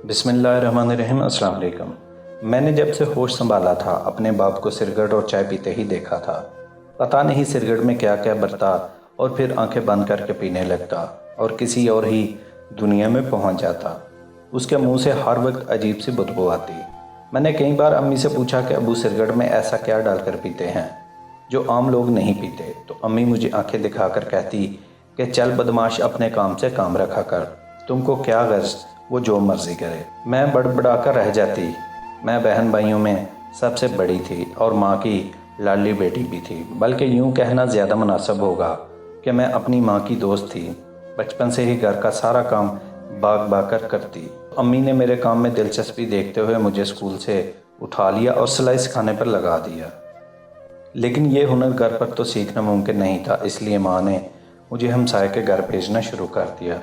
बिस्मिल्लाहिर्रहमानिर्रहीम। अस्सलाम वालेकुम। मैंने जब से होश संभाला था अपने बाप को सिरगट और चाय पीते ही देखा था। पता नहीं सिरगट में क्या क्या बरता और फिर आंखें बंद करके पीने लगता और किसी और ही दुनिया में पहुंच जाता। उसके मुंह से हर वक्त अजीब सी बदबू आती। मैंने कई बार अम्मी से पूछा कि अबू सिरगट में ऐसा क्या डालकर पीते हैं जो आम लोग नहीं पीते, तो अम्मी मुझे आंखें दिखाकर कहती कि चल बदमाश, अपने काम से काम रखा कर, तुमको क्या गर्ज, वो जो मर्जी करे। मैं बड़बड़ा कर रह जाती। मैं बहन भाइयों में सबसे बड़ी थी और माँ की लाडली बेटी भी थी, बल्कि यूँ कहना ज़्यादा मुनासिब होगा कि मैं अपनी माँ की दोस्त थी। बचपन से ही घर का सारा काम भाग भाग कर करती। अम्मी ने मेरे काम में दिलचस्पी देखते हुए मुझे स्कूल से उठा लिया और सिलाई सिखाने पर लगा दिया। लेकिन ये हुनर घर पर तो सीखना मुमकिन नहीं था, इसलिए माँ ने मुझे हमसाये के घर भेजना शुरू कर दिया।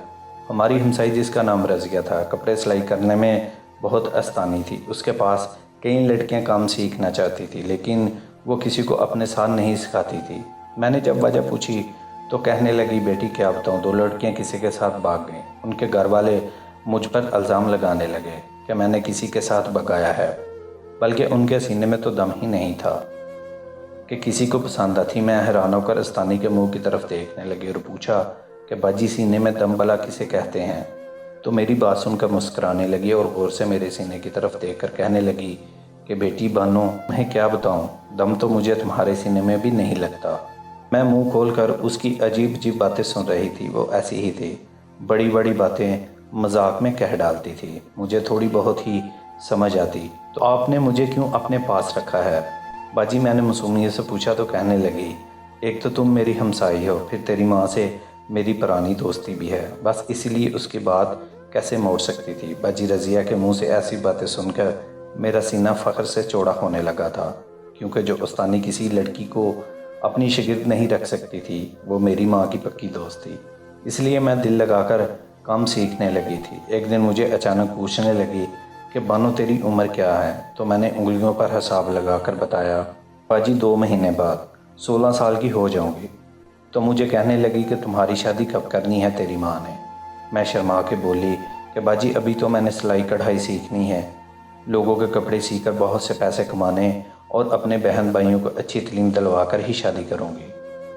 हमारी हमसाई, जिसका नाम रज़िया था, कपड़े सिलाई करने में बहुत अस्तानी थी। उसके पास कई लड़कियां काम सीखना चाहती थी, लेकिन वो किसी को अपने साथ नहीं सिखाती थी। मैंने जब वजह पूछी तो कहने लगी, बेटी क्या बताऊँ, 2 लड़कियां किसी के साथ भाग गईं। उनके घर वाले मुझ पर इल्ज़ाम लगाने लगे कि मैंने किसी के साथ भगाया है, बल्कि उनके सीने में तो दम ही नहीं था कि किसी को पसंद आती। मैं हैरान होकर अस्तानी के मुंह की तरफ देखने लगी और पूछा कि बाजी, सीने में दम भला किसे कहते हैं? तो मेरी बात सुनकर मुस्कुराने लगी और गौर से मेरे सीने की तरफ देखकर कहने लगी कि बेटी बानो, मैं क्या बताऊं, दम तो मुझे तुम्हारे सीने में भी नहीं लगता। मैं मुंह खोलकर उसकी अजीब अजीब बातें सुन रही थी। वो ऐसी ही थी, बड़ी बड़ी बातें मजाक में कह डालती थी। मुझे थोड़ी बहुत ही समझ आती। तो आपने मुझे क्यों अपने पास रखा है बाजी? मैंने मासूमियत से पूछा तो कहने लगी, एक तो तुम मेरी हमसाई हो, फिर तेरी माँ से मेरी पुरानी दोस्ती भी है, बस इसीलिए उसकी बात कैसे मोड़ सकती थी। बाजी रज़िया के मुंह से ऐसी बातें सुनकर मेरा सीना फ़ख्र से चौड़ा होने लगा था, क्योंकि जो उस्तानी किसी लड़की को अपनी शागिर्द नहीं रख सकती थी, वो मेरी माँ की पक्की दोस्त थी। इसलिए मैं दिल लगाकर काम सीखने लगी थी। एक दिन मुझे अचानक पूछने लगी कि बानो, तेरी उम्र क्या है? तो मैंने उंगलियों पर हिसाब लगाकर बताया, बाजी 2 महीने बाद 16 साल की हो जाऊंगी। तो मुझे कहने लगी कि तुम्हारी शादी कब करनी है तेरी माँ ने? मैं शर्मा के बोली कि बाजी, अभी तो मैंने सिलाई कढ़ाई सीखनी है, लोगों के कपड़े सीकर बहुत से पैसे कमाने और अपने बहन भाइयों को अच्छी तालीम दिलवा कर ही शादी करूँगी।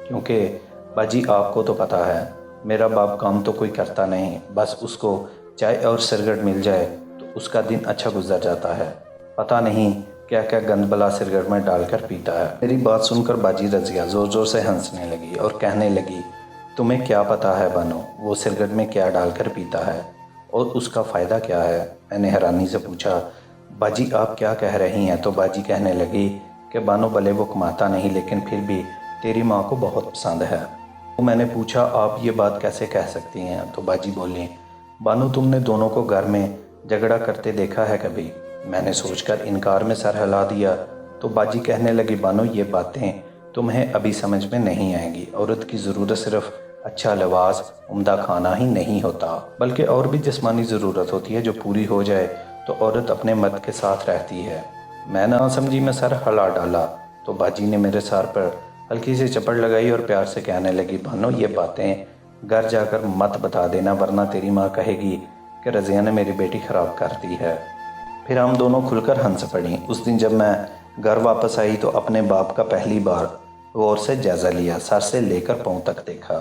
क्योंकि बाजी, आपको तो पता है मेरा बाप काम तो कोई करता नहीं, बस उसको चाय और सिरगट मिल जाए तो उसका दिन अच्छा गुजर जाता है। पता नहीं क्या क्या गंद बला सिरगट में डालकर पीता है। मेरी बात सुनकर बाजी रज़िया ज़ोर ज़ोर से हंसने लगी और कहने लगी, तुम्हें क्या पता है बानो, वो सिरगट में क्या डालकर पीता है और उसका फ़ायदा क्या है? मैंने हैरानी से पूछा, बाजी आप क्या कह रही हैं? तो बाजी कहने लगी कि बानो, भले वो कमाता नहीं, लेकिन फिर भी तेरी माँ को बहुत पसंद है। तो मैंने पूछा, आप ये बात कैसे कह सकती हैं? तो बाजी बोली, बानो, तुमने दोनों को घर में झगड़ा करते देखा है कभी? मैंने सोचकर इनकार में सर हिला दिया। तो बाजी कहने लगी, बानो, ये बातें तुम्हें अभी समझ में नहीं आएंगी। औरत की ज़रूरत सिर्फ अच्छा लिबास, उम्दा खाना ही नहीं होता, बल्कि और भी जिस्मानी ज़रूरत होती है। जो पूरी हो जाए तो औरत अपने मर्द के साथ रहती है। मैं ना समझी में सर हिला डाला तो बाजी ने मेरे सर पर हल्की सी चपड़ लगाई और प्यार से कहने लगी, बानो, ये बातें घर जाकर मत बता देना, वरना तेरी माँ कहेगी कि रज़िया ने मेरी बेटी ख़राब कर दी है। फिर हम दोनों खुलकर हंस पड़ी। उस दिन जब मैं घर वापस आई तो अपने बाप का पहली बार गौर से जायज़ा लिया, सर से लेकर पाँव तक देखा,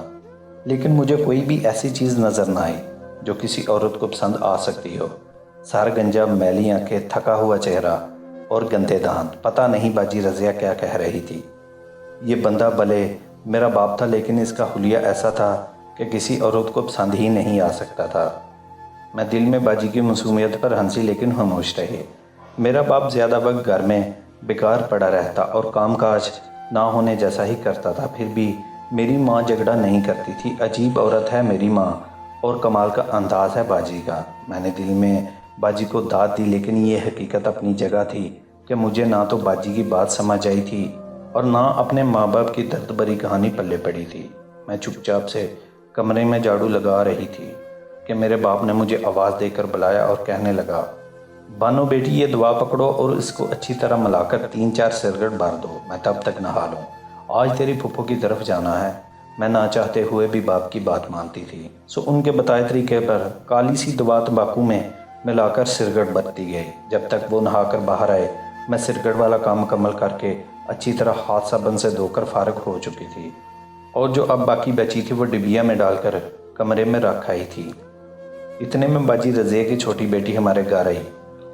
लेकिन मुझे कोई भी ऐसी चीज़ नज़र न आई जो किसी औरत को पसंद आ सकती हो। सर गंजा, मैली आंखें, थका हुआ चेहरा और गंदे दांत। पता नहीं बाजी रज़िया क्या कह रही थी। ये बंदा भले मेरा बाप था, लेकिन इसका हुलिया ऐसा था कि किसी औरत को पसंद ही नहीं आ सकता था। मैं दिल में बाजी की मासूमियत पर हंसी, लेकिन खामोश रही। मेरा बाप ज़्यादा वक्त घर में बेकार पड़ा रहता और कामकाज ना होने जैसा ही करता था। फिर भी मेरी माँ झगड़ा नहीं करती थी। अजीब औरत है मेरी माँ और कमाल का अंदाज़ है बाजी का। मैंने दिल में बाजी को दाद दी, लेकिन ये हकीकत अपनी जगह थी कि मुझे ना तो बाजी की बात समझ आई थी और ना अपने माँ बाप की दर्द भरी कहानी पल्ले पड़ी थी। मैं चुपचाप से कमरे में झाड़ू लगा रही थी कि मेरे बाप ने मुझे आवाज़ देकर बुलाया और कहने लगा, बानो बेटी, ये दवा पकड़ो और इसको अच्छी तरह मिलाकर 3-4 सिरगट भर दो, मैं तब तक नहा लूँ। आज तेरी फूफो की तरफ जाना है। मैं ना चाहते हुए भी बाप की बात मानती थी। सो उनके बताए तरीके पर काली सी दवा तंबाकू में ملا کر سرگٹ برتی گئی۔ جب تک وہ نہا کر باہر آئے میں سرگٹ والا کام مکمل کر کے اچھی طرح ہاتھ صابن سے دھو کر فارغ ہو چکی تھی، اور جو اب باقی بچی تھی وہ ڈبیا میں ڈال کر کمرے میں رکھ آئی تھی۔ اتنے میں باجی رضیہ کی چھوٹی بیٹی ہمارے گھر آئی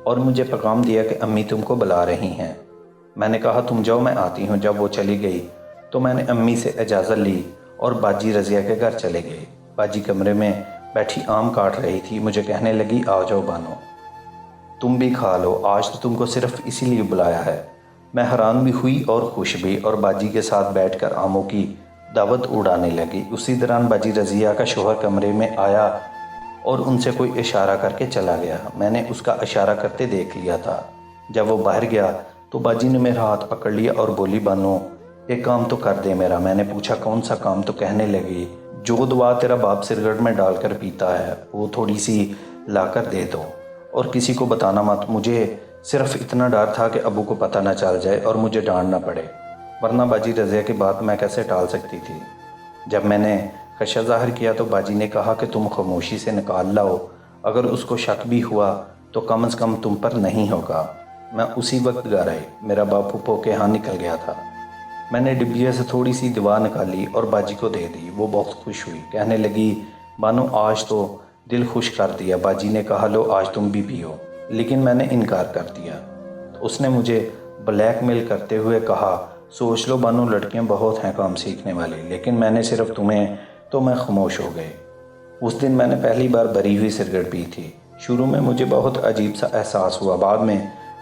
اور مجھے پیغام دیا کہ امی تم کو بلا رہی ہیں۔ میں نے کہا تم جاؤ میں آتی ہوں۔ جب وہ چلی گئی تو میں نے امی سے اجازت لی اور باجی رضیہ کے گھر چلے گئے۔ باجی کمرے میں بیٹھی آم کاٹ رہی تھی، مجھے کہنے لگی آ جاؤ بانو، تم بھی کھا لو، آج تو تم کو صرف اسی لیے بلایا ہے۔ میں حیران بھی ہوئی اور خوش بھی، اور باجی کے ساتھ بیٹھ کر آموں کی دعوت اڑانے لگی۔ اسی دوران باجی رضیہ کا شوہر کمرے میں آیا اور ان سے کوئی اشارہ کر کے چلا گیا۔ میں نے اس کا اشارہ کرتے دیکھ لیا تھا۔ جب وہ باہر گیا تو باجی نے میرا ہاتھ پکڑ لیا اور بولی بانو ایک کام تو کر دے میرا۔ میں نے پوچھا کون سا کام؟ تو کہنے لگی جو دوا تیرا باپ سرگٹ میں ڈال کر پیتا ہے وہ تھوڑی سی لا کر دے دو، اور کسی کو بتانا مت۔ مجھے صرف اتنا ڈر تھا کہ ابو کو پتہ نہ چل جائے اور مجھے ڈانٹ نہ پڑے، ورنہ باجی رضیہ کی بات میں کیسے ٹال سکتی تھی۔ جب میں نے خدشہ ظاہر کیا تو باجی نے کہا کہ تم خاموشی سے نکال لاؤ، اگر اس کو شک بھی ہوا تو کم از کم تم پر نہیں ہوگا۔ میں اسی وقت گھر آئی، میرا باپ پھپھو کے ہاں نکل گیا تھا۔ میں نے ڈبیا سے تھوڑی سی دوا نکالی اور باجی کو دے دی۔ وہ بہت خوش ہوئی، کہنے لگی بانو آج تو دل خوش کر دیا۔ باجی نے کہا لو آج تم بھی پیو، لیکن میں نے انکار کر دیا۔ تو اس نے مجھے بلیک میل کرتے ہوئے کہا سوچ لو بانو، لڑکیاں بہت ہیں کام سیکھنے والی، لیکن میں نے صرف تمہیں، تو میں خاموش ہو گئی۔ اس دن میں نے پہلی بار بری ہوئی سگریٹ پی تھی۔ شروع میں مجھے بہت عجیب سا احساس ہوا، بعد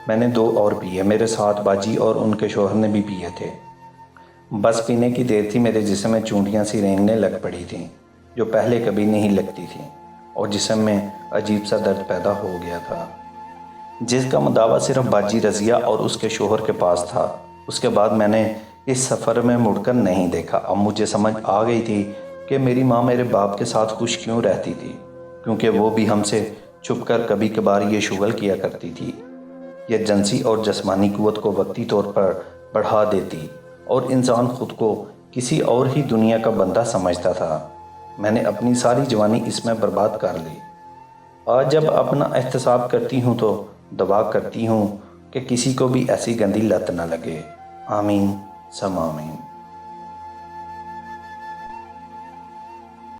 میں نے 2 اور پیے، میرے ساتھ باجی اور ان کے شوہر نے بھی پیے تھے۔ بس پینے کی دیر تھی میرے جسم میں چونٹیاں سی رینگنے لگ پڑی تھیں جو پہلے کبھی نہیں لگتی تھیں، اور جسم میں عجیب سا درد پیدا ہو گیا تھا جس کا مداوا صرف باجی رضیہ اور اس کے شوہر کے پاس تھا۔ اس کے بعد میں نے اس سفر میں مڑ کر نہیں دیکھا۔ اب مجھے سمجھ آ گئی تھی کہ میری ماں میرے باپ کے ساتھ خوش کیوں رہتی تھی، کیونکہ وہ بھی ہم سے چھپ کر کبھی کبھار یہ شغل کیا کرتی تھی۔ یہ جنسی اور جسمانی قوت کو وقتی طور پر بڑھا دیتی اور انسان خود کو کسی اور ہی دنیا کا بندہ سمجھتا تھا۔ میں نے اپنی ساری جوانی اس میں برباد کر لی۔ آج جب اپنا احتساب کرتی ہوں تو دعا کرتی ہوں کہ کسی کو بھی ایسی گندی لت نہ لگے۔ آمین ثم آمین۔